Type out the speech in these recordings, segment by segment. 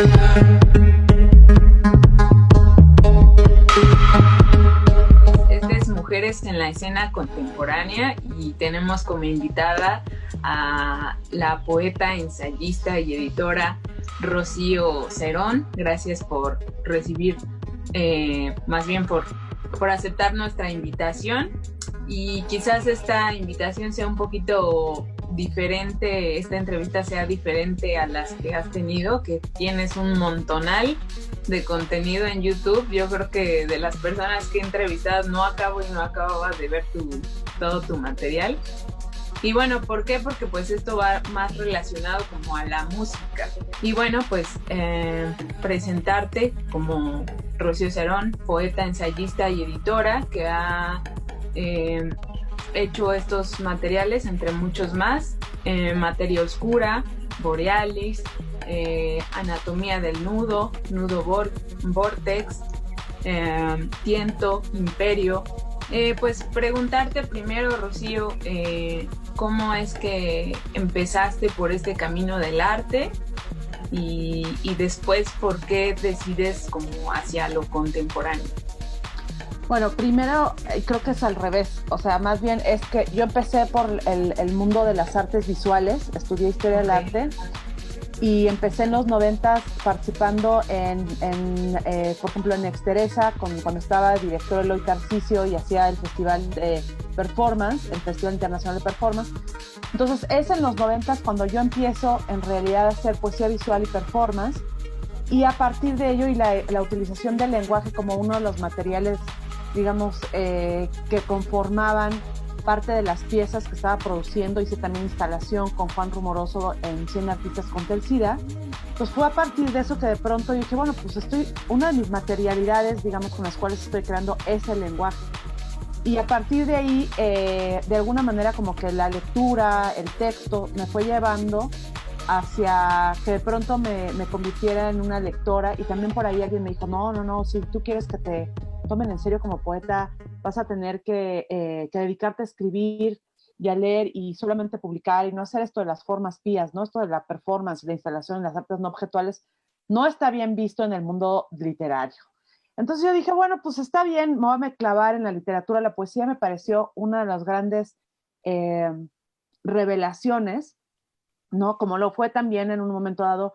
Este es Mujeres en la Escena Contemporánea y tenemos como invitada a la poeta, ensayista y editora Rocío Cerón. Gracias por recibir, más bien por aceptar nuestra invitación, y quizás esta invitación sea un poquito diferente, esta entrevista sea diferente a las que has tenido, que tienes un montonal de contenido en YouTube. Yo creo que de las personas que he entrevistado no acababa de ver todo tu material. Y bueno, ¿por qué? Porque pues esto va más relacionado como a la música. Y bueno, pues presentarte como Rocío Cerón, poeta, ensayista y editora, que ha hecho estos materiales, entre muchos más: Materia Oscura, Borealis, Anatomía del Nudo, Vortex, Tiento, Imperio. Pues preguntarte primero, Rocío, cómo es que empezaste por este camino del arte, y después por qué decides como hacia lo contemporáneo. Bueno, primero creo que es al revés, o sea, más bien es que yo empecé por el mundo de las artes visuales, estudié Historia del Arte y empecé en los 90 participando por ejemplo, en Exteresa, cuando estaba director Eloy Tarcisio y hacía el festival de performance, el Festival Internacional de Performance. Entonces es en los 90 cuando yo empiezo en realidad a hacer poesía visual y performance, y a partir de ello y la utilización del lenguaje como uno de los materiales, digamos, que conformaban parte de las piezas que estaba produciendo. Hice también instalación con Juan Rumoroso en 100 artistas contra el SIDA. Pues fue a partir de eso que de pronto dije, bueno, pues una de mis materialidades, digamos, con las cuales estoy creando es el lenguaje. Y a partir de ahí, de alguna manera como que la lectura, el texto, me fue llevando hacia que de pronto me convirtiera en una lectora. Y también por ahí alguien me dijo, no, si tú quieres que te tomen en serio como poeta, vas a tener que dedicarte a escribir y a leer y solamente publicar, y no hacer esto de las formas pías, ¿no? Esto de la performance, la instalación, las artes no objetuales, no está bien visto en el mundo literario. Entonces yo dije, bueno, pues está bien, me voy a clavar en la literatura. La poesía me pareció una de las grandes revelaciones, ¿no? Como lo fue también en un momento dado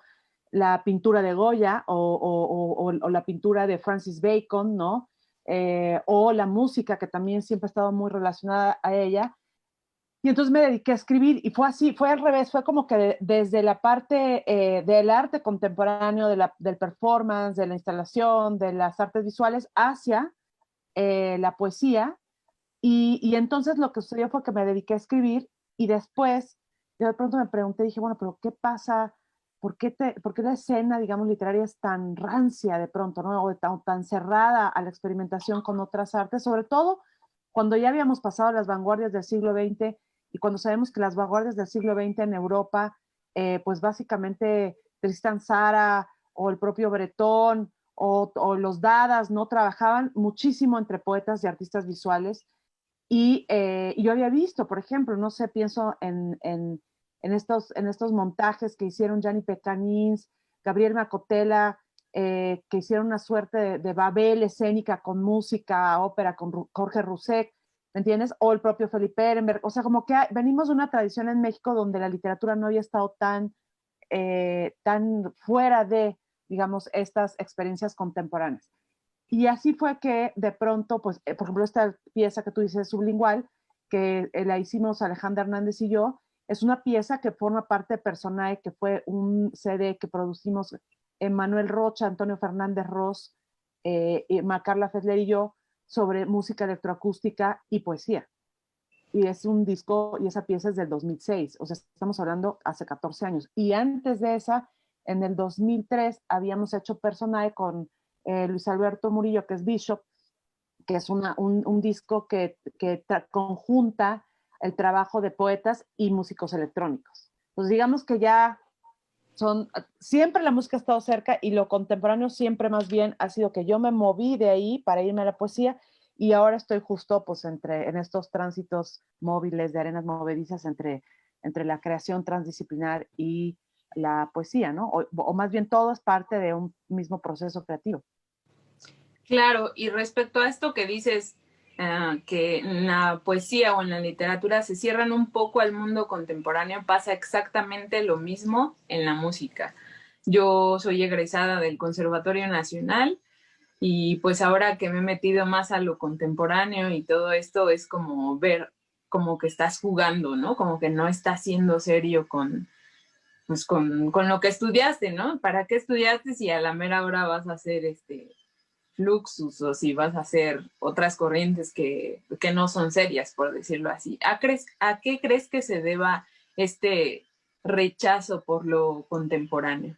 la pintura de Goya o la pintura de Francis Bacon, ¿no? O la música, que también siempre ha estado muy relacionada a ella. Y entonces me dediqué a escribir, y fue así, fue al revés, fue como que desde la parte del arte contemporáneo, del performance, de la instalación, de las artes visuales, hacia la poesía. Y entonces lo que sucedió fue que me dediqué a escribir, y después yo de pronto me pregunté, dije, bueno, pero ¿qué pasa? ¿Por qué la escena, digamos, literaria es tan rancia de pronto, ¿no? O tan cerrada a la experimentación con otras artes, sobre todo cuando ya habíamos pasado las vanguardias del siglo XX, y cuando sabemos que las vanguardias del siglo XX en Europa, pues básicamente Tristan Tzara o el propio Breton o los Dadas, ¿no? Trabajaban muchísimo entre poetas y artistas visuales. Y yo había visto, por ejemplo, no sé, pienso en estos montajes que hicieron Gianni Pecanins, Gabriel Macotela, que hicieron una suerte de Babel escénica con música, ópera, con Jorge Rousseff, ¿me entiendes? O el propio Felipe Ehrenberg. O sea, como que venimos de una tradición en México donde la literatura no había estado tan fuera de, digamos, estas experiencias contemporáneas. Y así fue que de pronto, pues, por ejemplo, esta pieza que tú dices, Sublingual, que la hicimos Alejandra Hernández y yo, es una pieza que forma parte de Personae, que fue un CD que producimos Manuel Rocha, Antonio Fernández Ross, Carla Fedler y yo, sobre música electroacústica y poesía. Y es un disco, y esa pieza es del 2006, o sea, estamos hablando hace 14 años. Y antes de esa, en el 2003, habíamos hecho Personae con Luis Alberto Murillo, que es Bishop, que es un disco que conjunta el trabajo de poetas y músicos electrónicos. Pues digamos que ya siempre la música ha estado cerca, y lo contemporáneo siempre más bien ha sido que yo me moví de ahí para irme a la poesía, y ahora estoy justo pues en estos tránsitos móviles de arenas movedizas entre la creación transdisciplinar y la poesía, ¿no? O más bien todo es parte de un mismo proceso creativo. Claro, y respecto a esto que dices, que en la poesía o en la literatura se cierran un poco al mundo contemporáneo, pasa exactamente lo mismo en la música. Yo soy egresada del Conservatorio Nacional y pues ahora que me he metido más a lo contemporáneo y todo esto es como ver como que estás jugando, ¿no? Como que no estás siendo serio con, pues con lo que estudiaste, ¿no? ¿Para qué estudiaste si a la mera hora vas a hacer fluxus o si vas a hacer otras corrientes que no son serias, por decirlo así? ¿A qué crees que se deba este rechazo por lo contemporáneo?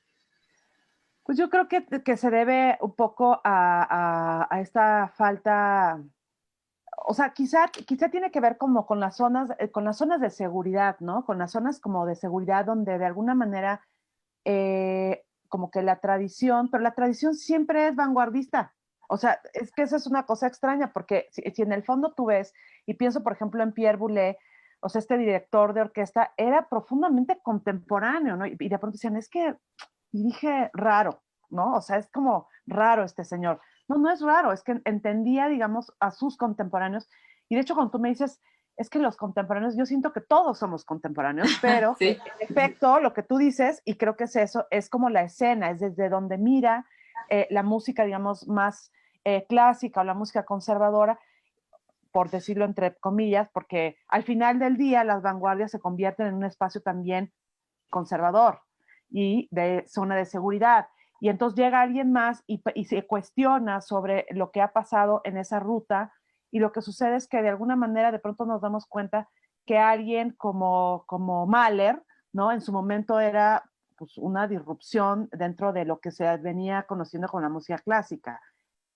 Pues yo creo que se debe un poco a esta falta, o sea, quizá tiene que ver como con las zonas de seguridad, ¿no? Con las zonas como de seguridad donde de alguna manera como que la tradición, pero la tradición siempre es vanguardista. O sea, es que esa es una cosa extraña, porque si en el fondo tú ves, y pienso por ejemplo en Pierre Boulez, o sea, este director de orquesta era profundamente contemporáneo, ¿no? Y de pronto decían, es que, y dije, raro, ¿no? O sea, es como raro este señor. No, no es raro, es que entendía, digamos, a sus contemporáneos. Y de hecho, cuando tú me dices, es que los contemporáneos, yo siento que todos somos contemporáneos, pero Sí. en efecto, lo que tú dices, y creo que es eso, es como la escena, es desde donde mira la música, digamos, más clásica o la música conservadora, por decirlo entre comillas, porque al final del día las vanguardias se convierten en un espacio también conservador y de zona de seguridad. Y entonces llega alguien más y se cuestiona sobre lo que ha pasado en esa ruta y lo que sucede es que de alguna manera de pronto nos damos cuenta que alguien como Mahler, ¿no? En su momento era pues, una disrupción dentro de lo que se venía conociendo con la música clásica.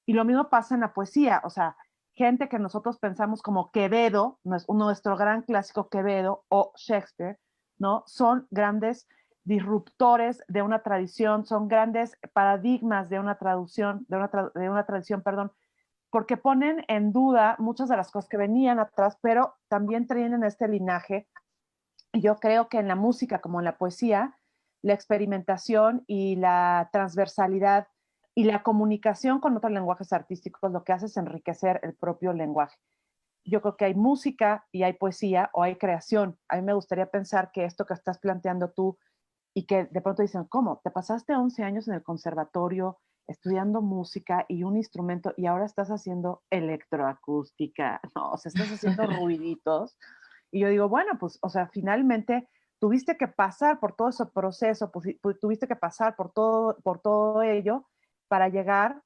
Y lo mismo pasa en la poesía, o sea, gente que nosotros pensamos como Quevedo, nuestro gran clásico Quevedo o Shakespeare, ¿no? Son grandes disruptores de una tradición, son grandes paradigmas de una traducción, de una tradición, perdón, porque ponen en duda muchas de las cosas que venían atrás, pero también traen en este linaje. Y yo creo que en la música como en la poesía, la experimentación y la transversalidad y la comunicación con otros lenguajes artísticos lo que hace es enriquecer el propio lenguaje. Yo creo que hay música y hay poesía o hay creación. A mí me gustaría pensar que esto que estás planteando tú y que de pronto dicen, ¿cómo? ¿Te pasaste 11 años en el conservatorio estudiando música y un instrumento y ahora estás haciendo electroacústica? No, o sea, estás haciendo ruiditos. Y yo digo, bueno, pues, o sea, finalmente tuviste que pasar por todo ese proceso, pues, tuviste que pasar por todo ello para llegar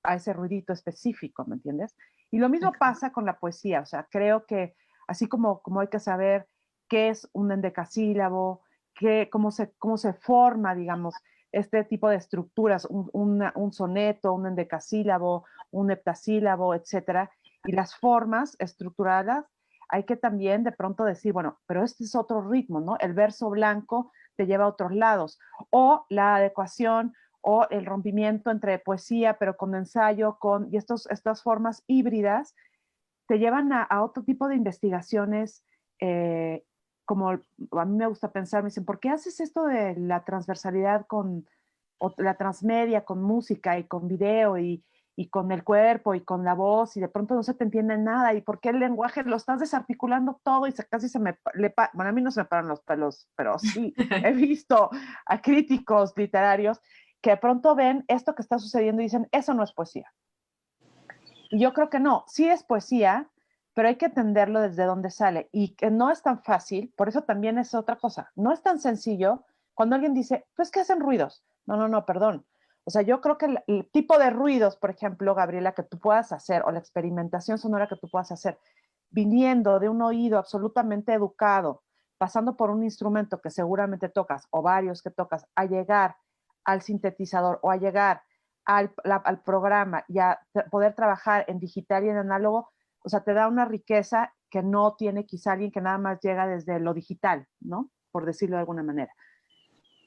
a ese ruidito específico, ¿me entiendes? Y lo mismo pasa con la poesía, o sea, creo que así como hay que saber qué es un endecasílabo, cómo se forma, digamos, este tipo de estructuras, un soneto, un endecasílabo, un heptasílabo, etcétera, y las formas estructuradas, hay que también de pronto decir, bueno, pero este es otro ritmo, ¿no? El verso blanco te lleva a otros lados, o la adecuación o el rompimiento entre poesía, pero con ensayo, y estas formas híbridas te llevan a otro tipo de investigaciones, como a mí me gusta pensar, me dicen, ¿por qué haces esto de la transversalidad o la transmedia con música y con video y con el cuerpo y con la voz y de pronto no se te entiende nada y por qué el lenguaje lo estás desarticulando todo y casi se me, bueno, a mí no se me paran los pelos, pero sí he visto a críticos literarios que de pronto ven esto que está sucediendo y dicen, eso no es poesía. Y yo creo que no, sí es poesía, pero hay que entenderlo desde dónde sale y que no es tan fácil, por eso también es otra cosa, no es tan sencillo cuando alguien dice, pues que hacen ruidos. No, no, no, perdón. O sea, yo creo que el tipo de ruidos, por ejemplo, Gabriela, que tú puedas hacer o la experimentación sonora que tú puedas hacer, viniendo de un oído absolutamente educado, pasando por un instrumento que seguramente tocas o varios que tocas, a llegar al sintetizador o a llegar al programa y a poder trabajar en digital y en análogo, o sea, te da una riqueza que no tiene quizá alguien que nada más llega desde lo digital, ¿no? Por decirlo de alguna manera.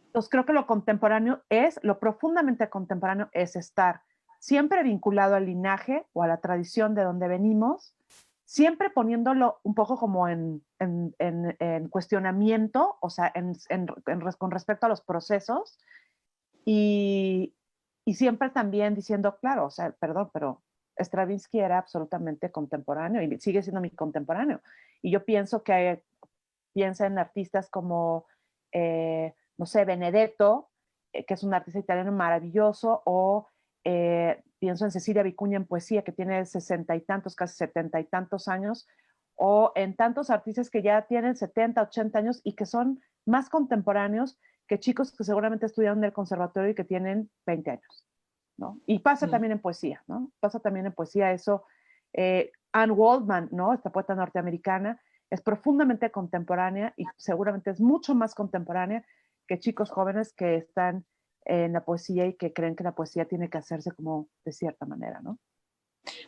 Entonces creo que lo profundamente contemporáneo es estar siempre vinculado al linaje o a la tradición de donde venimos, siempre poniéndolo un poco como en cuestionamiento, o sea, con respecto a los procesos, y, y siempre también diciendo, claro, o sea, perdón, pero Stravinsky era absolutamente contemporáneo y sigue siendo mi contemporáneo. Y yo pienso que piensa en artistas como, no sé, Benedetto, que es un artista italiano maravilloso, o pienso en Cecilia Vicuña en poesía, que tiene 60 y tantos, casi 70 y tantos años, o en tantos artistas que ya tienen 70, 80 años y que son más contemporáneos que chicos que seguramente estudiaron en el conservatorio y que tienen 20 años, ¿no? Y pasa Sí. también en poesía, ¿no? Pasa también en poesía eso. Anne Waldman, ¿no? Esta poeta norteamericana, es profundamente contemporánea y seguramente es mucho más contemporánea que chicos jóvenes que están en la poesía y que creen que la poesía tiene que hacerse como de cierta manera, ¿no?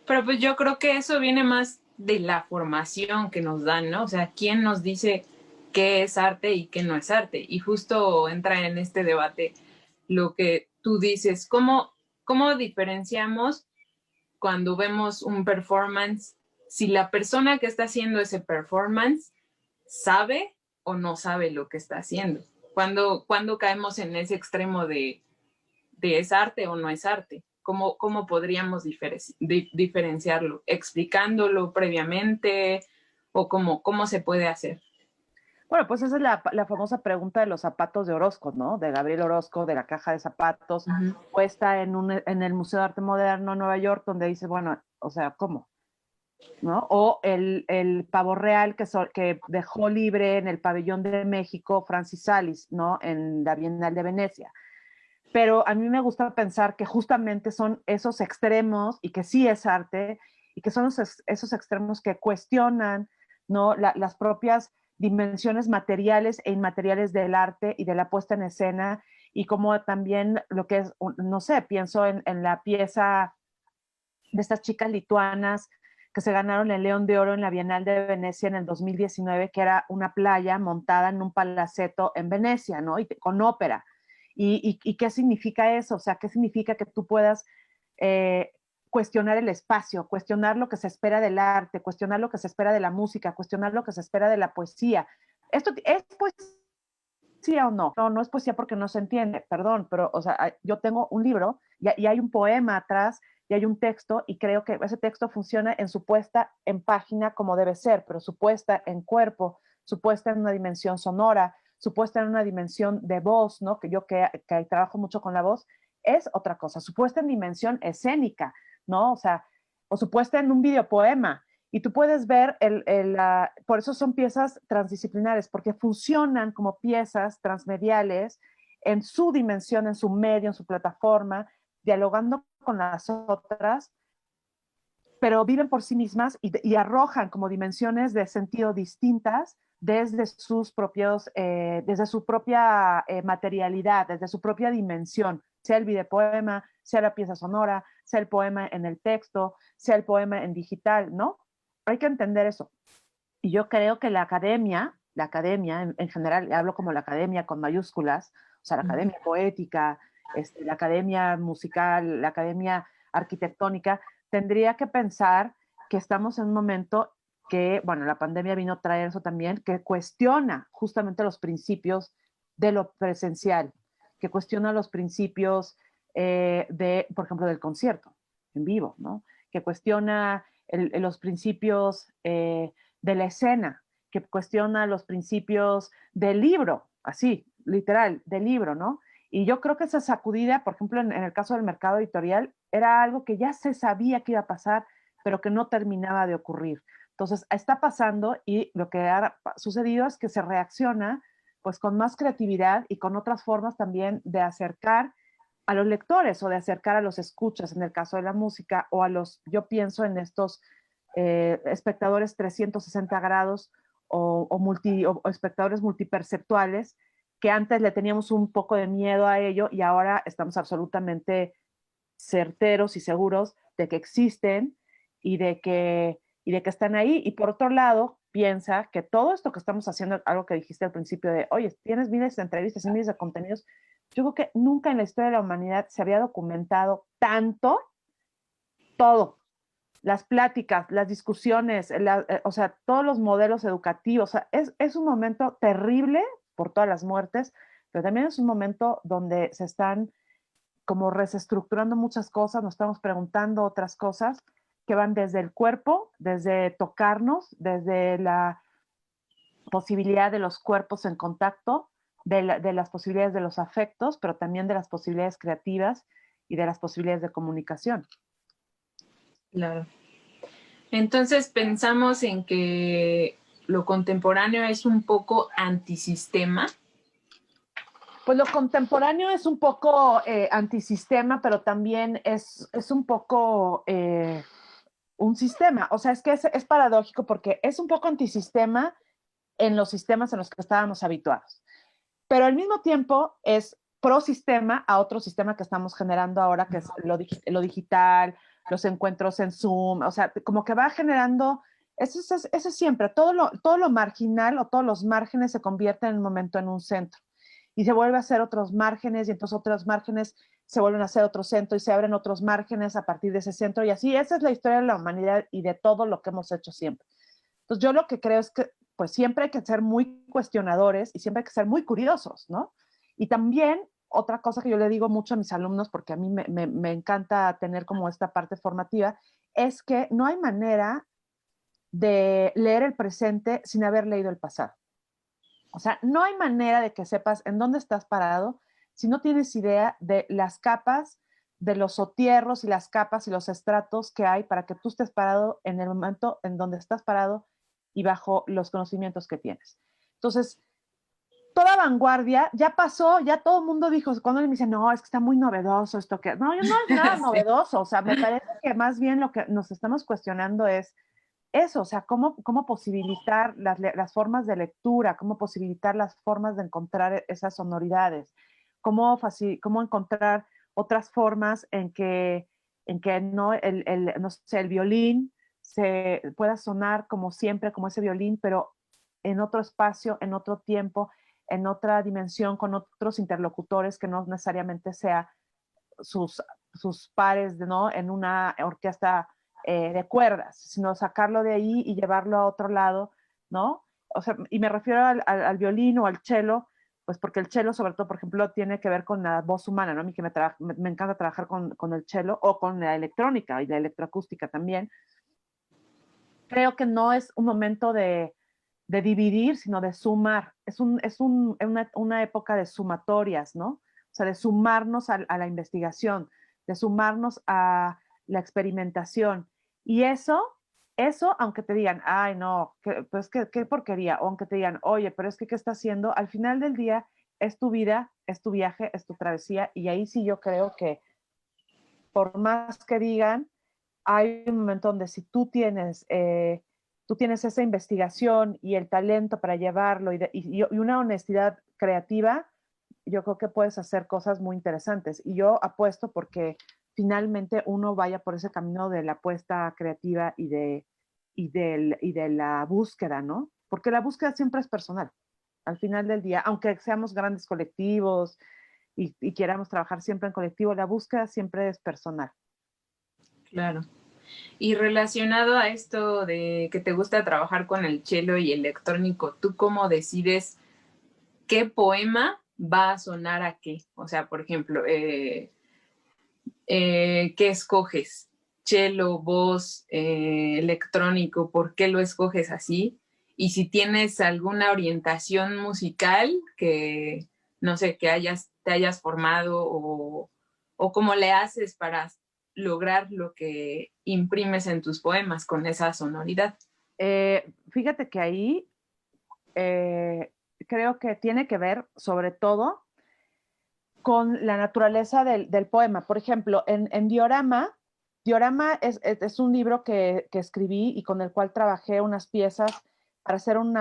Pero pues yo creo que eso viene más de la formación que nos dan, ¿no? O sea, ¿quién nos dice qué es arte y qué no es arte? Y justo entra en este debate lo que tú dices, ¿cómo diferenciamos cuando vemos un performance si la persona que está haciendo ese performance sabe o no sabe lo que está haciendo? Cuando caemos en ese extremo de es arte o no es arte. ¿Cómo podríamos diferenciarlo? ¿Explicándolo previamente o cómo se puede hacer? Bueno, pues esa es la famosa pregunta de los zapatos de Orozco, ¿no? De Gabriel Orozco, de la caja de zapatos, Uh -huh. puesta en el Museo de Arte Moderno en Nueva York, donde dice, bueno, o sea, ¿cómo? ¿No? O el pavo real que dejó libre en el pabellón de México Francis Salis, ¿no? En la Bienal de Venecia. Pero a mí me gusta pensar que justamente son esos extremos y que sí es arte y que son esos extremos que cuestionan, ¿no? Las propias dimensiones materiales e inmateriales del arte y de la puesta en escena y como también lo que es, no sé, pienso en la pieza de estas chicas lituanas que se ganaron el León de Oro en la Bienal de Venecia en el 2019, que era una playa montada en un palaceto en Venecia, ¿no? Y con ópera. ¿Y qué significa eso? O sea, ¿qué significa que tú puedas cuestionar el espacio, cuestionar lo que se espera del arte, cuestionar lo que se espera de la música, cuestionar lo que se espera de la poesía? ¿Esto es poesía o no? No, no es poesía porque no se entiende, perdón, pero, o sea, yo tengo un libro y hay un poema atrás y hay un texto y creo que ese texto funciona en su puesta en página como debe ser, pero su puesta en cuerpo, su puesta en una dimensión sonora, su puesta en una dimensión de voz, ¿no? Que yo que trabajo mucho con la voz, es otra cosa, su puesta en dimensión escénica, ¿no? O sea, o su puesta en un videopoema. Y tú puedes ver, por eso son piezas transdisciplinares, porque funcionan como piezas transmediales en su dimensión, en su medio, en su plataforma, dialogando con las otras, pero viven por sí mismas y arrojan como dimensiones de sentido distintas desde sus propios, desde su propia materialidad, desde su propia dimensión, sea el videopoema, sea la pieza sonora, sea el poema en el texto, sea el poema en digital, ¿no? Hay que entender eso. Y yo creo que la academia en general, hablo como la academia con mayúsculas, o sea, la academia poética, la academia musical, la academia arquitectónica, tendría que pensar que estamos en un momento que, bueno, la pandemia vino a traer eso también, que cuestiona justamente los principios de lo presencial, que cuestiona los principios por ejemplo, del concierto en vivo, ¿no? Que cuestiona los principios de la escena, que cuestiona los principios del libro, así, literal, del libro, ¿no? Y yo creo que esa sacudida, por ejemplo, en el caso del mercado editorial, era algo que ya se sabía que iba a pasar, pero que no terminaba de ocurrir. Entonces, está pasando y lo que ha sucedido es que se reacciona pues con más creatividad y con otras formas también de acercar a los lectores o de acercar a los escuchas, en el caso de la música, o a los, yo pienso en estos espectadores 360 grados o espectadores multiperceptuales, que antes le teníamos un poco de miedo a ello y ahora estamos absolutamente certeros y seguros de que existen y de que están ahí. Y por otro lado, piensa que todo esto que estamos haciendo, algo que dijiste al principio de, oye, tienes miles de entrevistas y miles de contenidos, yo creo que nunca en la historia de la humanidad se había documentado tanto todo. las pláticas, las discusiones, o sea, todos los modelos educativos. O sea, es un momento terrible por todas las muertes, pero también es un momento donde se están como reestructurando muchas cosas, nos estamos preguntando otras cosas que van desde el cuerpo, desde tocarnos, desde la posibilidad de los cuerpos en contacto, de las posibilidades de los afectos, pero también de las posibilidades creativas y de las posibilidades de comunicación. Claro. Entonces pensamos en que lo contemporáneo es un poco antisistema. Pues lo contemporáneo es un poco antisistema, pero también es un poco un sistema. O sea, es que es paradójico porque es un poco antisistema en los sistemas en los que estábamos habituados. Pero al mismo tiempo es pro sistema a otro sistema que estamos generando ahora, que es lo digital, los encuentros en Zoom, o sea, como que va generando, eso es siempre, todo lo marginal o todos los márgenes se convierten en un momento en un centro y se vuelve a hacer otros márgenes y entonces otros márgenes se vuelven a hacer otro centro y se abren otros márgenes a partir de ese centro y así, esa es la historia de la humanidad y de todo lo que hemos hecho siempre. Entonces yo lo que creo es que pues siempre hay que ser muy cuestionadores y siempre hay que ser muy curiosos, ¿no? Y también otra cosa que yo le digo mucho a mis alumnos, porque a mí me encanta tener como esta parte formativa, es que no hay manera de leer el presente sin haber leído el pasado. O sea, no hay manera de que sepas en dónde estás parado si no tienes idea de las capas, de los sotierros y las capas y los estratos que hay para que tú estés parado en el momento en donde estás parado y bajo los conocimientos que tienes. Entonces, toda vanguardia ya pasó, ya todo el mundo dijo, cuando me dicen, no, es que está muy novedoso esto que, no, no es nada novedoso, o sea, me parece que más bien lo que nos estamos cuestionando es eso, o sea, cómo posibilitar las formas de lectura, cómo posibilitar las formas de encontrar esas sonoridades, cómo encontrar otras formas en que no, no sé, el violín se pueda sonar como siempre, como ese violín, pero en otro espacio, en otro tiempo, en otra dimensión, con otros interlocutores que no necesariamente sea sus, sus pares, ¿no? En una orquesta de cuerdas, sino sacarlo de ahí y llevarlo a otro lado, ¿no? O sea, y me refiero al violín o al cello, pues porque el cello, sobre todo, por ejemplo, tiene que ver con la voz humana, ¿no? A mí que me encanta trabajar con el cello o con la electrónica y la electroacústica también. Creo que no es un momento de dividir, sino de sumar. Una época de sumatorias, ¿no? O sea, de sumarnos a la investigación, de sumarnos a la experimentación. Y eso, aunque te digan, ay, no, pues qué porquería, o aunque te digan, oye, pero es que, ¿qué está haciendo? Al final del día es tu vida, es tu viaje, es tu travesía, y ahí sí yo creo que por más que digan, hay un momento donde si tú tienes esa investigación y el talento para llevarlo y una honestidad creativa, yo creo que puedes hacer cosas muy interesantes. Y yo apuesto porque finalmente uno vaya por ese camino de la apuesta creativa y de la búsqueda, ¿no? Porque la búsqueda siempre es personal. Al final del día, aunque seamos grandes colectivos y queramos trabajar siempre en colectivo, la búsqueda siempre es personal. Claro. Y relacionado a esto de que te gusta trabajar con el cello y electrónico, ¿tú cómo decides qué poema va a sonar a qué? O sea, por ejemplo, ¿qué escoges? Cello, voz, electrónico, ¿por qué lo escoges así? Y si tienes alguna orientación musical que, no sé, te hayas formado o cómo le haces para lograr lo que imprimes en tus poemas con esa sonoridad. Fíjate que ahí creo que tiene que ver sobre todo con la naturaleza del poema. Por ejemplo, en Diorama, Diorama es un libro que escribí y con el cual trabajé unas piezas para hacer un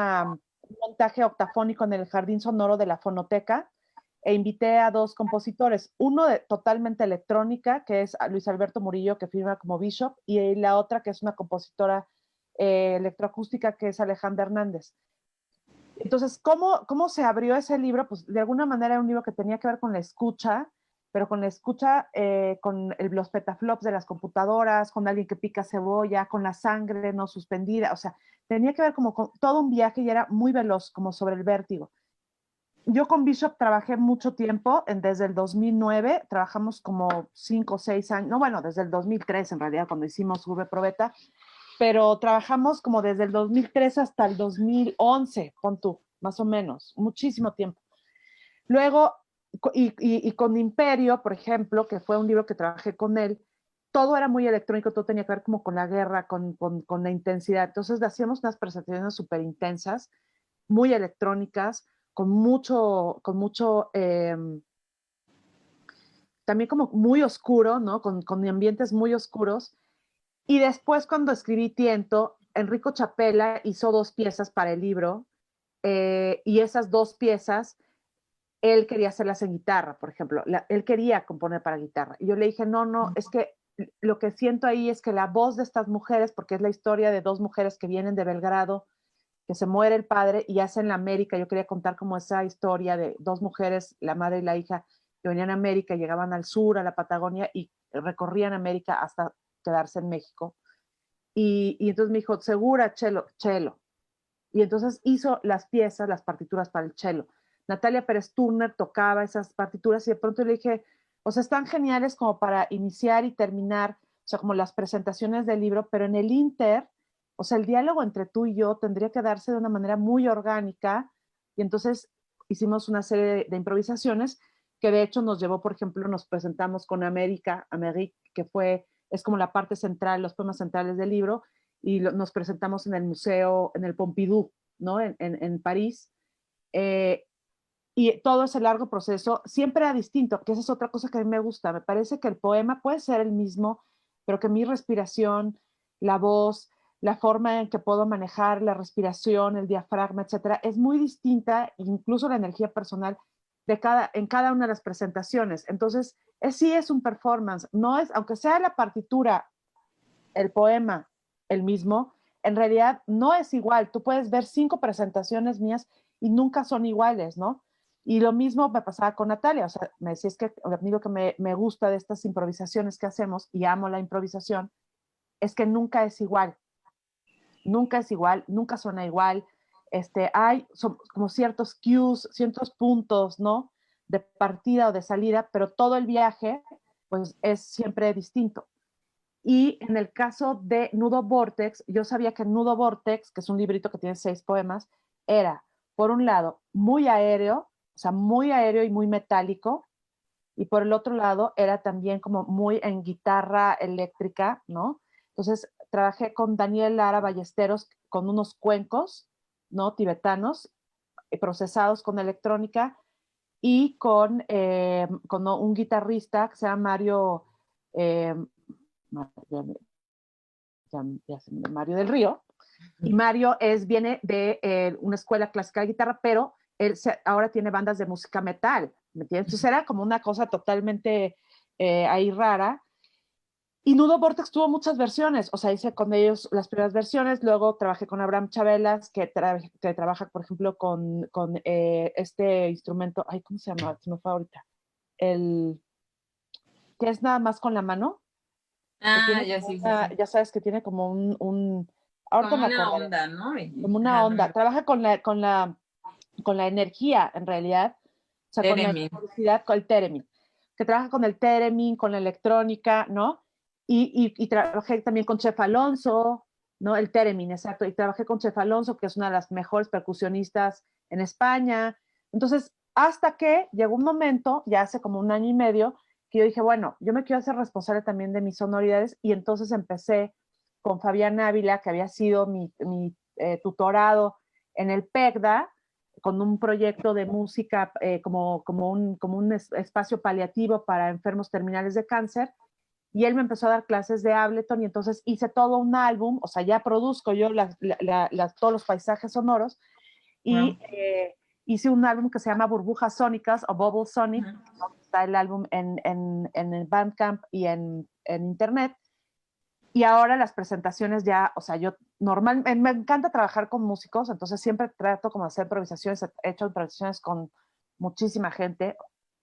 montaje octafónico en el Jardín Sonoro de la Fonoteca e invité a dos compositores, uno de totalmente electrónica, que es Luis Alberto Murillo, que firma como Bishop, y la otra que es una compositora electroacústica, que es Alejandra Hernández. Entonces, ¿cómo se abrió ese libro? Pues de alguna manera era un libro que tenía que ver con la escucha, pero con la escucha, los petaflops de las computadoras, con alguien que pica cebolla, con la sangre no suspendida, o sea, tenía que ver como con todo un viaje y era muy veloz, como sobre el vértigo. Yo con Bishop trabajé mucho tiempo, desde el 2009, trabajamos como 5 o 6 años, no, bueno, desde el 2003 en realidad, cuando hicimos V Probeta, pero trabajamos como desde el 2003 hasta el 2011, pon tú, más o menos, muchísimo tiempo. Luego, y con Imperio, por ejemplo, que fue un libro que trabajé con él, todo era muy electrónico, todo tenía que ver como con la guerra, con la intensidad. Entonces hacíamos unas presentaciones súper intensas, muy electrónicas, también como muy oscuro, ¿no? Con ambientes muy oscuros. Y después cuando escribí Tiento, Enrico Chapela hizo 2 piezas para el libro, y esas 2 piezas él quería hacerlas en guitarra, por ejemplo. Él quería componer para guitarra. Y yo le dije, no, no, es que lo que siento ahí es que la voz de estas mujeres, porque es la historia de 2 mujeres que vienen de Belgrado, que se muere el padre y hacen la América. Yo quería contar como esa historia de 2 mujeres, la madre y la hija, que venían a América, llegaban al sur, a la Patagonia, y recorrían América hasta quedarse en México. Y entonces me dijo, segura, Chelo, Chelo. Y entonces hizo las piezas, las partituras para el cello. Natalia Pérez Turner tocaba esas partituras y de pronto le dije, o sea, están geniales como para iniciar y terminar, o sea, como las presentaciones del libro, pero en el inter, o sea, el diálogo entre tú y yo tendría que darse de una manera muy orgánica, y entonces hicimos una serie de improvisaciones que de hecho nos llevó, por ejemplo, nos presentamos con América, que es como la parte central, los poemas centrales del libro, y nos presentamos en el museo, en el Pompidou, ¿no? En París. Eh, y todo ese largo proceso siempre era distinto, que esa es otra cosa que a mí me gusta. Me parece que el poema puede ser el mismo, pero que mi respiración, la voz, la forma en que puedo manejar la respiración, el diafragma, etcétera, es muy distinta, incluso la energía personal en cada una de las presentaciones. Entonces, sí es un performance, no es, aunque sea la partitura, el poema el mismo, en realidad no es igual. Tú puedes ver 5 presentaciones mías y nunca son iguales, ¿no? Y lo mismo me pasaba con Natalia, o sea, me decís que a mí lo que me gusta de estas improvisaciones que hacemos, y amo la improvisación, es que nunca es igual, nunca es igual, nunca suena igual. Son como ciertos cues, ciertos puntos, ¿no? De partida o de salida, pero todo el viaje, pues es siempre distinto. Y en el caso de Nudo Vortex, yo sabía que Nudo Vortex, que es un librito que tiene 6 poemas, era, por un lado, muy aéreo, o sea, muy aéreo y muy metálico, y por el otro lado era también como muy en guitarra eléctrica, ¿no? Entonces trabajé con Daniel Lara Ballesteros con unos cuencos, ¿no? Tibetanos, procesados con electrónica, y con un guitarrista que se llama eh, Mario del Río, y Mario viene de una escuela clásica de guitarra, pero ahora tiene bandas de música metal, ¿me entiendes? Entonces era como una cosa totalmente ahí rara. Y Nudo Vortex tuvo muchas versiones, o sea, hice con ellos las primeras versiones, luego trabajé con Abraham Chabelas, que trabaja, por ejemplo, con este instrumento, ay, ¿cómo se llama? Se me fue ahorita. El que es nada más con la mano, que Ah, tiene ya como sí, sí, sí. ya sabes que tiene como ahorita Como me una acordaré, onda, ¿no? como una Ajá, no onda, me trabaja con la energía en realidad, o sea, con la Jeremy. electricidad, con el theremin, que trabaja con el theremin, con la electrónica, ¿no? Y trabajé también con Chef Alonso, ¿no? El theremin, exacto, y trabajé con Chef Alonso, que es una de las mejores percusionistas en España. Entonces, hasta que llegó un momento, ya hace como un año y medio, que yo dije, bueno, yo me quiero hacer responsable también de mis sonoridades, y entonces empecé con Fabián Ávila, que había sido mi tutorado en el PECDA, con un proyecto de música como un espacio paliativo para enfermos terminales de cáncer, y él me empezó a dar clases de Ableton, y entonces hice todo un álbum, o sea, ya produzco yo todos los paisajes sonoros, Wow. y hice un álbum que se llama Burbujas Sónicas o Bubble Sonic. Ajá. Está el álbum en el Bandcamp y en Internet. Y ahora las presentaciones ya, o sea, yo normalmente me encanta trabajar con músicos, entonces siempre trato como de hacer improvisaciones, he hecho improvisaciones con muchísima gente,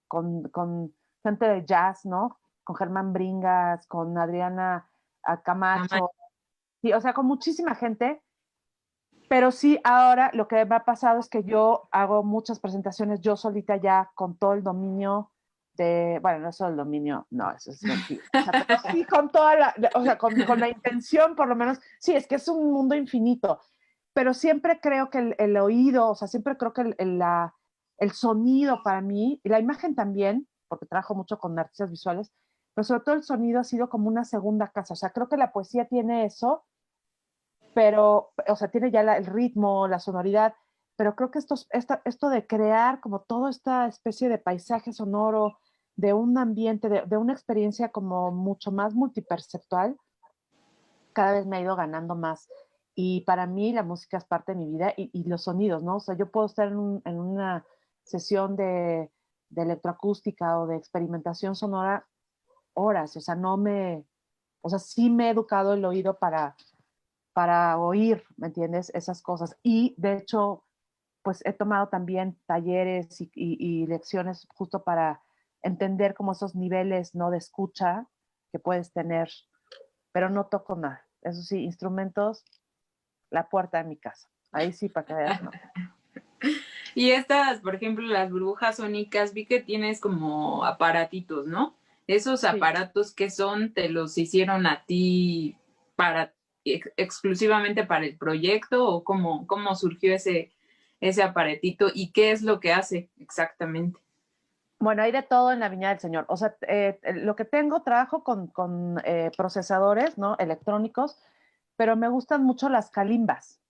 con gente de jazz, ¿no? Con Germán Bringas, con Adriana Camacho, sí, o sea, con muchísima gente. Pero sí, ahora lo que me ha pasado es que yo hago muchas presentaciones yo solita ya con todo el dominio de, bueno, no solo el dominio, no, eso es mentira. O sea, pero sí con toda o sea, con la intención por lo menos, sí, es que es un mundo infinito, pero siempre creo que el oído, o sea, siempre creo que el sonido para mí, y la imagen también, porque trabajo mucho con artistas visuales, pero sobre todo el sonido ha sido como una segunda casa. O sea, creo que la poesía tiene eso, pero, o sea, tiene ya el ritmo, la sonoridad, pero creo que esto de crear como toda esta especie de paisaje sonoro, de un ambiente, de una experiencia como mucho más multiperceptual, cada vez me ha ido ganando más. Y para mí la música es parte de mi vida y los sonidos, ¿no? O sea, yo puedo estar en una sesión de electroacústica o de experimentación sonora horas, o sea, o sea, sí me he educado el oído para oír, ¿me entiendes? Esas cosas. Y de hecho, pues he tomado también talleres y lecciones justo para entender como esos niveles, ¿no? De escucha que puedes tener, pero no toco nada. Eso sí, instrumentos, la puerta de mi casa. Ahí sí, para que veas, no. Y estas, por ejemplo, las burbujas sónicas, vi que tienes como aparatitos, ¿no? Esos Sí. aparatos que son, te los hicieron a ti para exclusivamente para el proyecto o cómo surgió ese aparatito y qué es lo que hace exactamente. Bueno, hay de todo en la Viña del Señor. O sea, lo que tengo, trabajo con procesadores, ¿no? Electrónicos, pero me gustan mucho las calimbitas.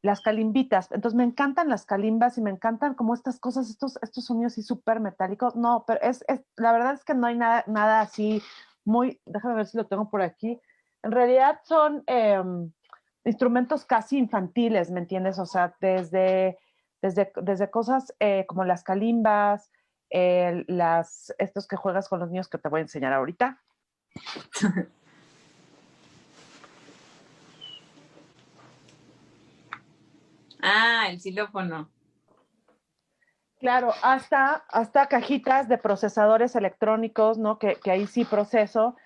Entonces me encantan las calimbas y me encantan como estas cosas, estos sonidos así súper metálicos. No, pero la verdad es que no hay nada así muy, déjame ver si lo tengo por aquí. En realidad son instrumentos casi infantiles, ¿me entiendes? O sea, desde cosas como las calimbas, estos que juegas con los niños que te voy a enseñar ahorita. Ah, el xilófono. Claro, hasta cajitas de procesadores electrónicos, ¿no? Que ahí sí proceso.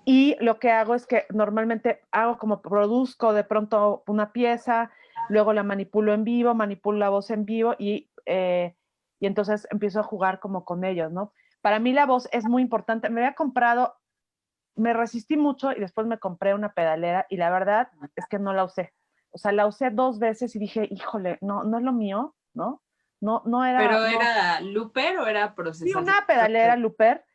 Y lo que hago es que normalmente hago como produzco de pronto una pieza, luego la manipulo en vivo, manipulo la voz en vivo y entonces empiezo a jugar como con ellos, ¿no? Para mí la voz es muy importante. Me resistí mucho y después me compré una pedalera y la verdad es que no la usé. O sea, la usé 2 veces y dije, híjole, no, no es lo mío, ¿no? No era, ¿Pero no. era looper o era Sí, procesador? una pedalera Looper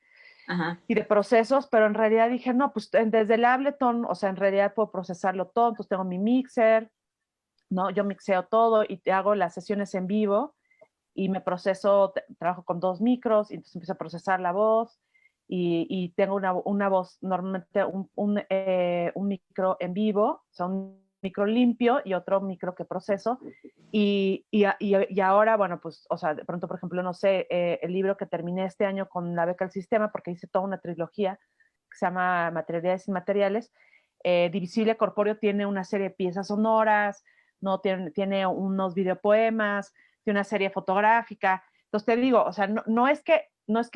Ajá. y de procesos, pero en realidad dije, no, pues desde el Ableton, o sea, en realidad puedo procesarlo todo, entonces tengo mi mixer, ¿no? Yo mixeo todo y te hago las sesiones en vivo y me proceso, trabajo con 2 micros y entonces empiezo a procesar la voz y tengo una voz, normalmente un micro en vivo, o sea, un micro limpio y otro micro que proceso. Y ahora, bueno, pues, o sea, de pronto, por ejemplo, no sé, el libro que terminé este año con la beca del sistema, porque hice toda una trilogía que se llama Materialidades Inmateriales, Divisible Corpóreo tiene una serie de piezas sonoras, no tiene unos videopoemas, tiene una serie fotográfica. Entonces te digo, o sea, no es que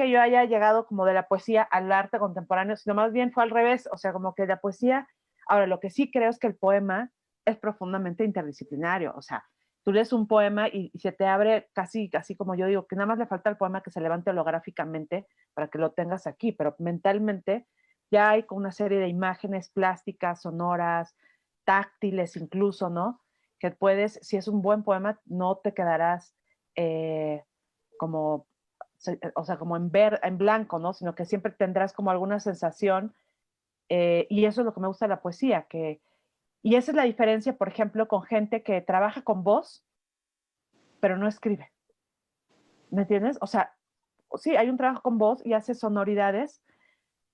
yo haya llegado como de la poesía al arte contemporáneo, sino más bien fue al revés, o sea, como que la poesía, ahora lo que sí creo es que el poema es profundamente interdisciplinario, o sea, tú lees un poema y se te abre casi, casi como yo digo, que nada más le falta al poema que se levante holográficamente para que lo tengas aquí, pero mentalmente ya hay una serie de imágenes plásticas, sonoras, táctiles incluso, ¿no? Que puedes, si es un buen poema, no te quedarás eh, como, o sea, como en blanco, ¿no? Sino que siempre tendrás como alguna sensación y eso es lo que me gusta de la poesía, y esa es la diferencia, por ejemplo, con gente que trabaja con voz, pero no escribe. ¿Me entiendes? O sea, sí, hay un trabajo con voz y hace sonoridades,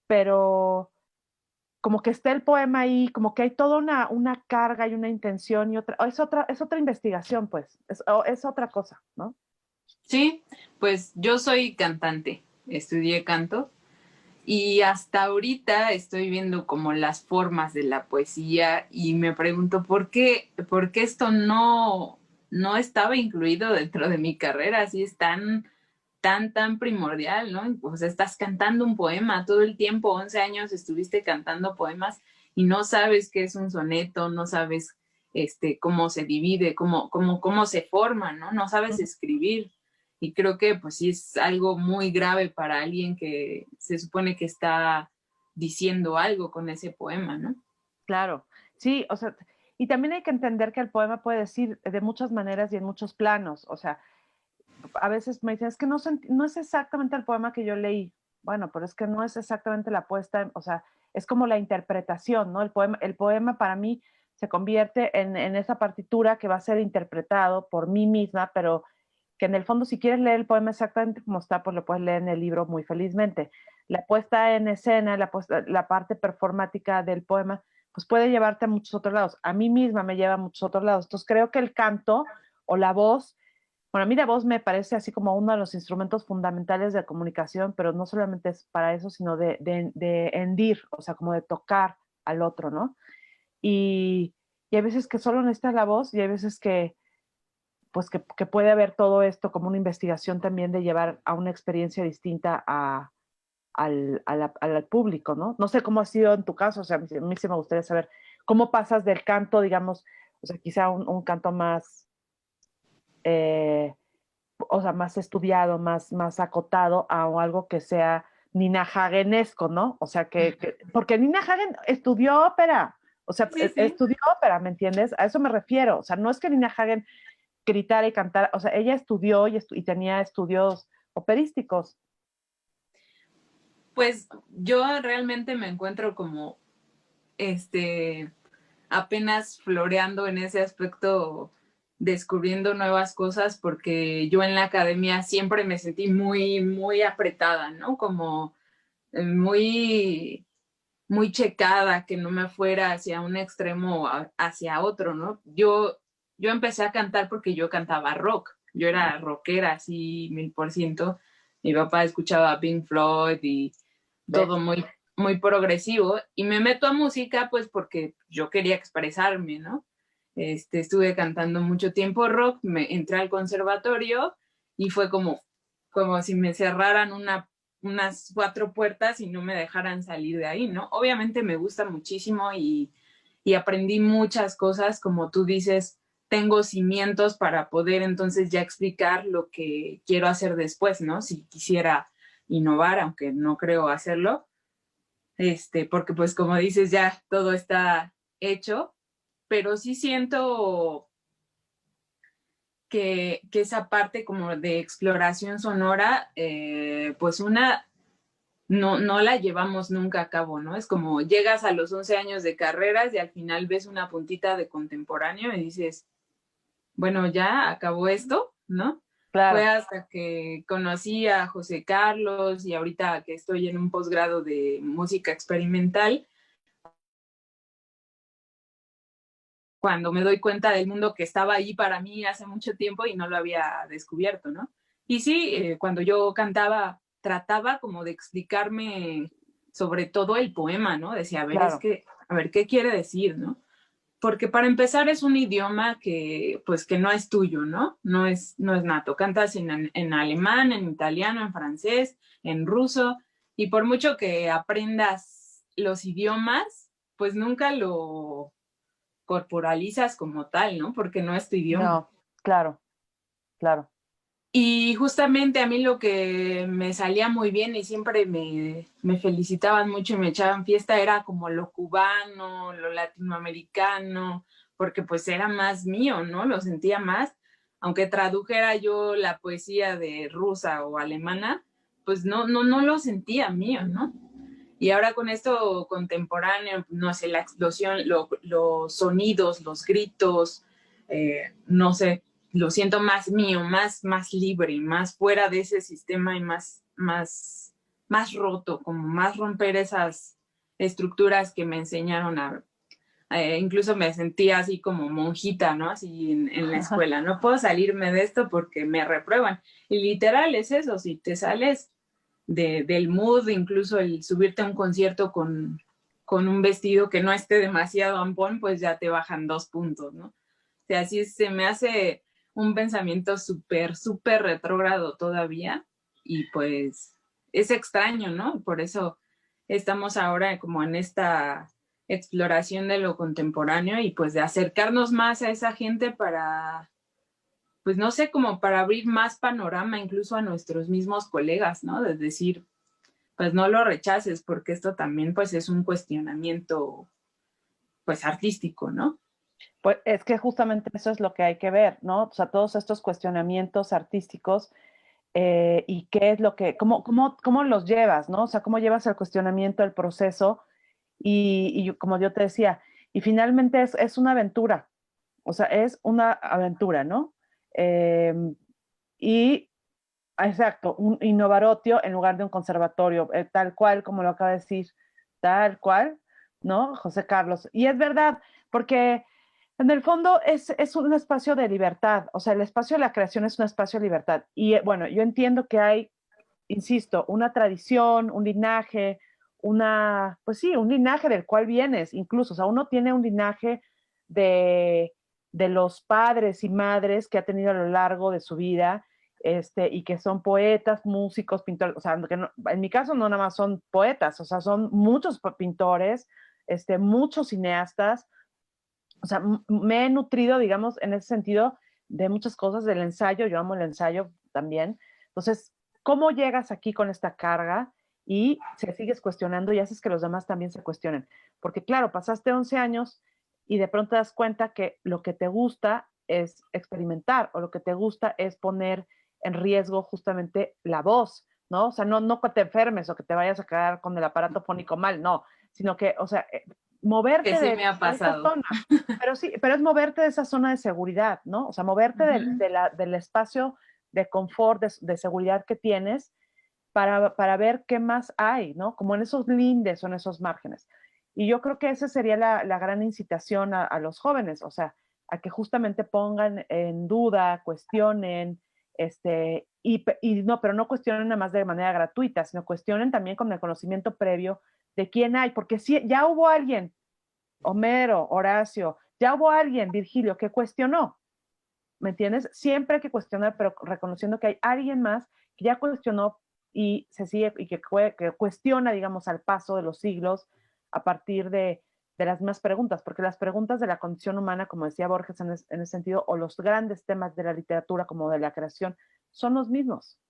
pero como que está el poema ahí, como que hay toda una carga y una intención y es otra investigación, pues, es otra cosa, ¿no? Sí, pues yo soy cantante, estudié canto y hasta ahorita estoy viendo como las formas de la poesía y me pregunto por qué esto no estaba incluido dentro de mi carrera, así es tan tan primordial, ¿no? O sea, estás cantando un poema todo el tiempo, 11 años estuviste cantando poemas y no sabes qué es un soneto, no sabes cómo se divide, cómo se forma, ¿no? No sabes escribir. Y creo que pues sí es algo muy grave para alguien que se supone que está diciendo algo con ese poema, ¿no? Claro, sí, o sea, y también hay que entender que el poema puede decir de muchas maneras y en muchos planos. O sea, a veces me dicen, es que no es exactamente el poema que yo leí. Bueno, pero es que no es exactamente la puesta, o sea, es como la interpretación, ¿no? El poema para mí se convierte en esa partitura que va a ser interpretado por mí misma, pero que en el fondo si quieres leer el poema exactamente como está, pues lo puedes leer en el libro muy felizmente. La puesta en escena, la parte performática del poema, pues puede llevarte a muchos otros lados. A mí misma me lleva a muchos otros lados. Entonces creo que el canto o la voz, bueno, a mí la voz me parece así como uno de los instrumentos fundamentales de comunicación, pero no solamente es para eso, sino de hendir, o sea, como de tocar al otro, ¿no? Y hay veces que solo necesitas la voz y hay veces que, pues que puede haber todo esto como una investigación también de llevar a una experiencia distinta al público, ¿no? No sé cómo ha sido en tu caso, o sea, a mí sí me gustaría saber cómo pasas del canto, digamos, o sea, quizá un canto más, eh, o sea, más estudiado, más acotado a algo que sea Nina Hagenesco, ¿no? O sea, porque Nina Hagen estudió ópera, o sea, Sí, sí. estudió ópera, ¿me entiendes? A eso me refiero, o sea, no es que Nina Hagen gritara y cantara, o sea, ella estudió y tenía estudios operísticos. Pues yo realmente me encuentro como apenas floreando en ese aspecto, descubriendo nuevas cosas, porque yo en la academia siempre me sentí muy apretada, ¿no? Como muy, muy checada, que no me fuera hacia un extremo o hacia otro, ¿no? Yo empecé a cantar porque yo cantaba rock, yo era rockera, así 1000%. Mi papá escuchaba Pink Floyd y ¿Ves? todo muy progresivo, y me meto a música pues porque yo quería expresarme, ¿no? Estuve cantando mucho tiempo rock, me entré al conservatorio y fue como si me cerraran unas 4 puertas y no me dejaran salir de ahí, ¿no? Obviamente me gusta muchísimo y aprendí muchas cosas, como tú dices, tengo cimientos para poder entonces ya explicar lo que quiero hacer después, ¿no? Si quisiera innovar, aunque no creo hacerlo, porque pues como dices, ya todo está hecho, pero sí siento que esa parte como de exploración sonora, pues no la llevamos nunca a cabo, ¿no? Es como llegas a los 11 años de carreras y al final ves una puntita de contemporáneo y dices, bueno, ya acabó esto, ¿no? Fue Claro. hasta que conocí a José Carlos y ahorita que estoy en un posgrado de música experimental, cuando me doy cuenta del mundo que estaba ahí para mí hace mucho tiempo y no lo había descubierto, ¿no? Y sí, cuando yo cantaba, trataba como de explicarme sobre todo el poema, ¿no? Decía, Claro, a ver, ¿qué quiere decir, no? Porque para empezar es un idioma pues, que no es tuyo, ¿no? No es nato. Cantas en alemán, en italiano, en francés, en ruso, y por mucho que aprendas los idiomas, pues nunca lo corporalizas como tal, ¿no? Porque no es tu idioma. no, claro, claro. Y justamente a mí lo que me salía muy bien y siempre me felicitaban mucho y me echaban fiesta era como lo cubano, lo latinoamericano, porque pues era más mío, ¿no? Lo sentía más. Aunque tradujera yo la poesía de rusa o alemana, pues no lo sentía mío, ¿no? Y ahora con esto contemporáneo, no sé, la explosión, los sonidos, los gritos, no sé, lo siento más mío, más libre, más fuera de ese sistema y más roto, como más romper esas estructuras que me enseñaron incluso me sentía así como monjita, ¿no? Así en la escuela, no puedo salirme de esto porque me reprueban. Y literal es eso, si te sales del mood, incluso el subirte a un concierto con un vestido que no esté demasiado ampón, pues ya te bajan 2 puntos, ¿no? O sea, así se me hace un pensamiento súper retrógrado todavía, y pues es extraño, ¿no? Por eso estamos ahora como en esta exploración de lo contemporáneo y pues de acercarnos más a esa gente para, pues no sé, como para abrir más panorama incluso a nuestros mismos colegas, ¿no? De decir, pues no lo rechaces porque esto también pues es un cuestionamiento pues artístico, ¿no? Pues es que justamente eso es lo que hay que ver, ¿no? O sea, todos estos cuestionamientos artísticos y qué es lo que, cómo los llevas, ¿no? O sea, cómo llevas el cuestionamiento, el proceso y como yo te decía, y finalmente es una aventura, o sea, es una aventura, ¿no? Eh, y, exacto, un innovarotio en lugar de un conservatorio, tal cual, como lo acaba de decir, tal cual, ¿no? José Carlos. Y es verdad, porque en el fondo es un espacio de libertad, o sea, el espacio de la creación es un espacio de libertad. Y bueno, yo entiendo que hay, insisto, una tradición, un linaje, pues sí, un linaje del cual vienes, incluso, o sea, uno tiene un linaje de, de los padres y madres que ha tenido a lo largo de su vida, y que son poetas, músicos, pintores, o sea, que no, en mi caso no nada más son poetas, o sea, son muchos pintores, muchos cineastas, o sea, me he nutrido, digamos, en ese sentido de muchas cosas del ensayo, yo amo el ensayo también. Entonces, ¿cómo llegas aquí con esta carga y se sigues cuestionando y haces que los demás también se cuestionen? Porque claro, pasaste 11 años y de pronto te das cuenta que lo que te gusta es experimentar o lo que te gusta es poner en riesgo justamente la voz, ¿no? O sea, no que te enfermes o que te vayas a quedar con el aparato fónico mal, no, sino que, o sea, Que moverte sí me ha de esa pasado. zona, pero sí, pero es moverte de esa zona de seguridad, ¿no? O sea, moverte del espacio de confort, de seguridad que tienes para ver qué más hay, ¿no? Como en esos lindes o en esos márgenes. Y yo creo que esa sería la gran incitación a los jóvenes, o sea, a que justamente pongan en duda, cuestionen, y no, pero no cuestionen nada más de manera gratuita, sino cuestionen también con el conocimiento previo de quién hay, porque si ya hubo alguien, Homero, Horacio, ya hubo alguien, Virgilio, que cuestionó, ¿me entiendes? Siempre hay que cuestionar, pero reconociendo que hay alguien más que ya cuestionó y se sigue y que cuestiona, digamos, al paso de los siglos a partir de las mismas preguntas, porque las preguntas de la condición humana, como decía Borges en ese sentido, o los grandes temas de la literatura como de la creación, son los mismos.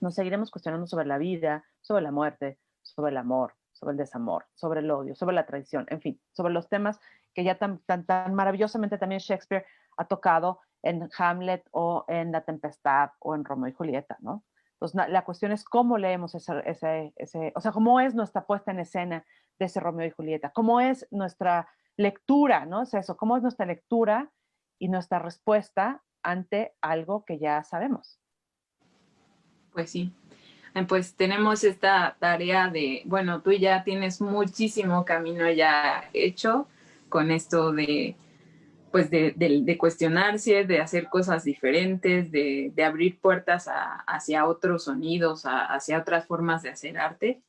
Nos seguiremos cuestionando sobre la vida, sobre la muerte, sobre el amor, sobre el desamor, sobre el odio, sobre la traición, en fin, sobre los temas que ya tan maravillosamente también Shakespeare ha tocado en Hamlet o en La Tempestad o en Romeo y Julieta, ¿no? Entonces, la cuestión es cómo leemos o sea, cómo es nuestra puesta en escena de ese Romeo y Julieta, cómo es nuestra lectura, ¿no? Es eso, cómo es nuestra lectura y nuestra respuesta ante algo que ya sabemos. Pues sí. Pues tenemos esta tarea de, bueno, tú ya tienes muchísimo camino ya hecho con esto de, pues de cuestionarse, de hacer cosas diferentes, de abrir puertas hacia otros sonidos, hacia otras formas de hacer arte.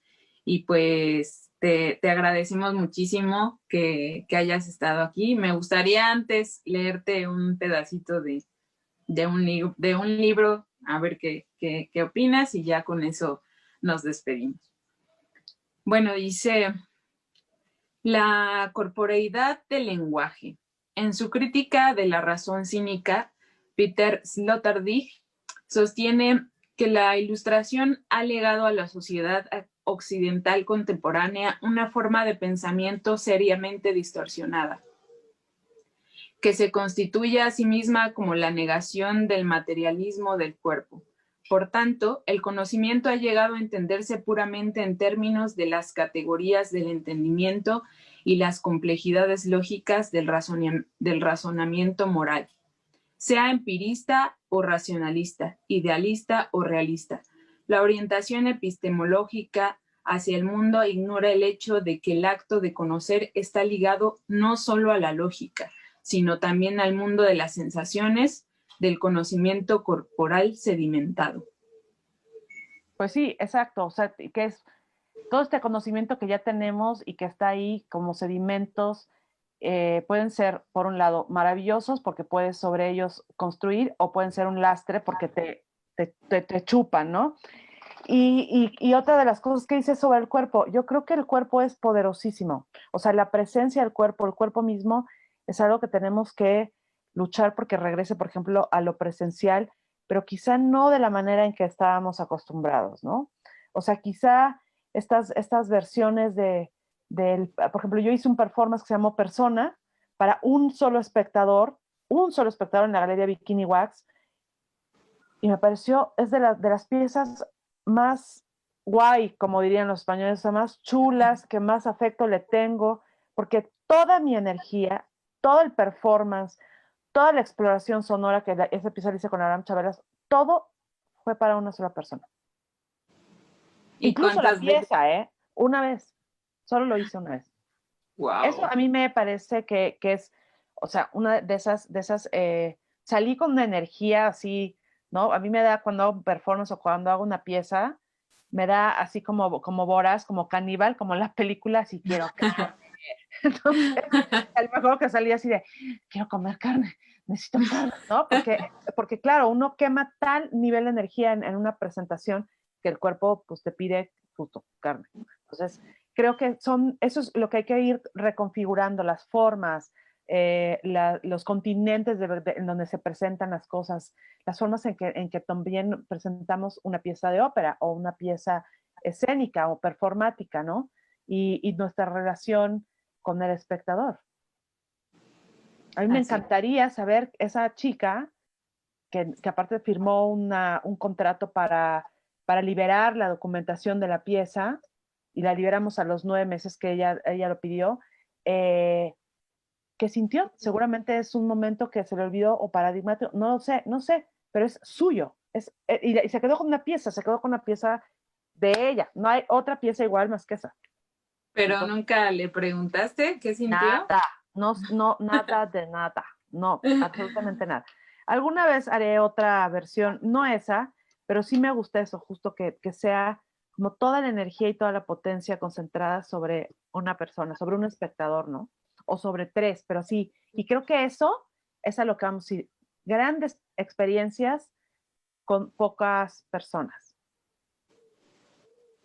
Y pues te agradecemos muchísimo que hayas estado aquí. Me gustaría antes leerte un pedacito de un libro, a ver qué opinas y ya con eso nos despedimos. Bueno, dice, la corporeidad del lenguaje. En su crítica de la razón cínica, Peter Sloterdijk sostiene que la ilustración ha legado a la sociedad occidental contemporánea una forma de pensamiento seriamente distorsionada, que se constituye a sí misma como la negación del materialismo del cuerpo. Por tanto, el conocimiento ha llegado a entenderse puramente en términos de las categorías del entendimiento y las complejidades lógicas del razonamiento moral, sea empirista o racionalista, idealista o realista. La orientación epistemológica hacia el mundo ignora el hecho de que el acto de conocer está ligado no solo a la lógica, sino también al mundo de las sensaciones, del conocimiento corporal sedimentado. Pues sí, exacto, o sea, que es todo este conocimiento que ya tenemos y que está ahí como sedimentos, pueden ser, por un lado, maravillosos porque puedes sobre ellos construir o pueden ser un lastre porque te chupan, ¿no? Y otra de las cosas que dice sobre el cuerpo, yo creo que el cuerpo es poderosísimo. O sea, la presencia del cuerpo, el cuerpo mismo, es algo que tenemos que luchar porque regrese, por ejemplo, a lo presencial, pero quizá no de la manera en que estábamos acostumbrados, ¿no? O sea, quizá estas versiones por ejemplo, yo hice un performance que se llamó Persona para un solo espectador en la Galería Bikini Wax, y me pareció, es de las piezas más guay, como dirían los españoles, o más chulas, que más afecto le tengo, porque toda mi energía, todo el performance, toda la exploración sonora que ese episodio hice con Abraham Chavelas, todo fue para una sola persona. ¿Y Incluso la cuántas veces? pieza, una vez, solo lo hice una vez. Eso Wow. a mí me parece que es, o sea, una de esas, salí con una energía así, ¿no? A mí me da cuando hago un performance o cuando hago una pieza, me da así como voraz, como caníbal, como en las películas y quiero carne. Entonces, a lo mejor que salí así de, quiero comer carne, necesito carne, ¿no? Porque claro, uno quema tal nivel de energía en una presentación que el cuerpo pues te pide justo carne. Entonces, creo que eso es lo que hay que ir reconfigurando, las formas, los continentes en donde se presentan las cosas, las formas en que también presentamos una pieza de ópera o una pieza escénica o performática, ¿no? Y nuestra relación con el espectador. A mí me Así. encantaría saber esa chica que aparte firmó un contrato para liberar la documentación de la pieza y la liberamos a los 9 meses que ella lo pidió, que sintió. Seguramente es un momento que se le olvidó o paradigmático, no lo sé, pero es suyo. Y se quedó con una pieza de ella. No hay otra pieza igual más que esa. Pero Entonces, nunca le preguntaste qué sintió. nada, no, nada de nada, no, absolutamente nada. Alguna vez haré otra versión, no esa, pero sí me gusta eso, justo que sea como toda la energía y toda la potencia concentrada sobre una persona, sobre un espectador, ¿no? O sobre tres, pero sí, y creo que eso es a lo que vamos a ir. Grandes experiencias con pocas personas.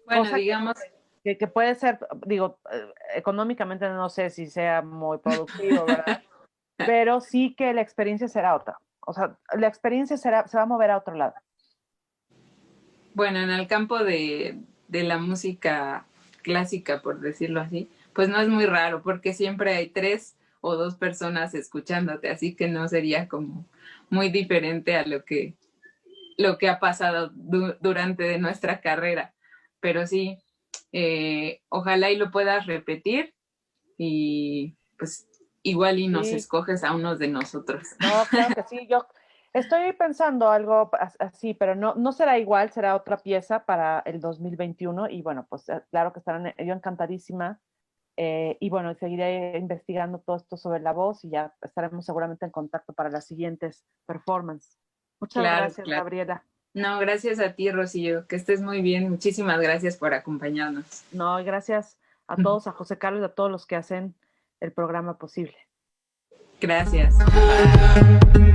Bueno, Cosa digamos, que puede ser, digo, económicamente no sé si sea muy productivo, ¿verdad? Pero sí que la experiencia será otra. O sea, la experiencia se va a mover a otro lado. bueno, en el campo de la música clásica, por decirlo así, pues no es muy raro, porque siempre hay 3 o 2 personas escuchándote, así que no sería como muy diferente a lo que ha pasado durante de nuestra carrera. Pero sí, ojalá y lo puedas repetir y pues igual y nos Sí, escoges a unos de nosotros. no, claro que sí. Yo estoy pensando algo así, pero no será igual, será otra pieza para el 2021. Y bueno, pues claro que estarán, yo encantadísima. Y bueno, seguiré investigando todo esto sobre la voz y ya estaremos seguramente en contacto para las siguientes performances. Muchas Claro, gracias, claro. Gabriela. No, gracias a ti, Rocío. Que estés muy bien. Muchísimas gracias por acompañarnos. No, y gracias a todos, a José Carlos y a todos los que hacen el programa posible. Gracias. Bye.